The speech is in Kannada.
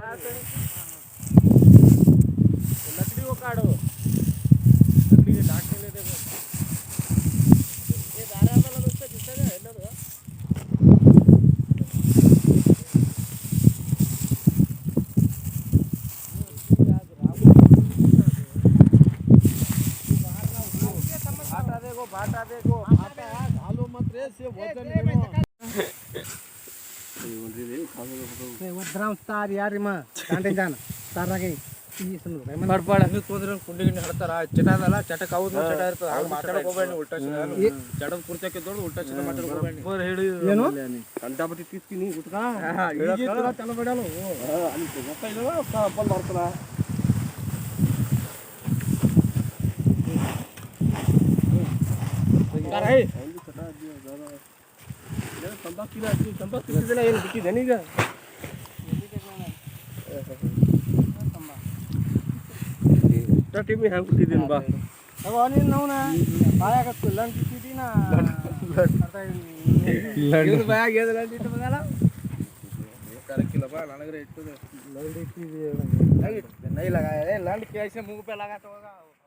लकड़ी वो काढ़ो, लकड़ी के डांट ले देखो ये दारा वाला उसका दिखता है ना तो बाटा देखो घालो मत रे से वजन वद्राम तार यार मा कांटे जाना तारागे ಪಡ್ಪಾಡ ಕೂದ್ರೆ ಕುಂಡಿಗಿಂಡಿ ಹಡ್ತಾರ ಚಟಾದಲ್ಲ ಚಟಕ್ ಹೌದು ಚಟ ಇರ್ತದ ಆಗ ಮಾತಾಡಕ್ ಹೋಗ್ಬೇಡಿ ಉಲ್ಟಾ ಸಿಧಾ ಚಟದ ಕುರ್ಚಕ್ಕೆ ದೊಡ್ಡ ಉಲ್ಟಾ ಸಿಧಾ ಮಾತಾಡಕ್ ಹೋಗ್ಬೇಡಿ ಬರ್ ಹೇಳಿ ಏನು ಕಂಟಾಪಟ್ಟಿ ತೀಸ್ತೀನಿ ಗುಟ್ಕಾ ಈಗ ಚಲ ಬಿಡಲ್ಲ ಅಲ್ಲಿ ಗೊತ್ತ ಇಲ್ಲ ಬಂದ್ ಬರ್ತಲ್ಲ ಯಾರ ಹೇ ಸಂಬಾ ಕಿಲ್ಲ ಏನು ಬಿಟ್ಟಿದೆ ನೀಗ टीम में हम कुछ दिन बा अब अनिल नौ ना आया का लंच की ना लंच बाया गया लंच तो बता ला करेक्ट किलो बा ನನಗರೆ ಇಟ್ಟು लंच की नहीं लगाया है लंच कैसे मुंह पे लगा तो होगा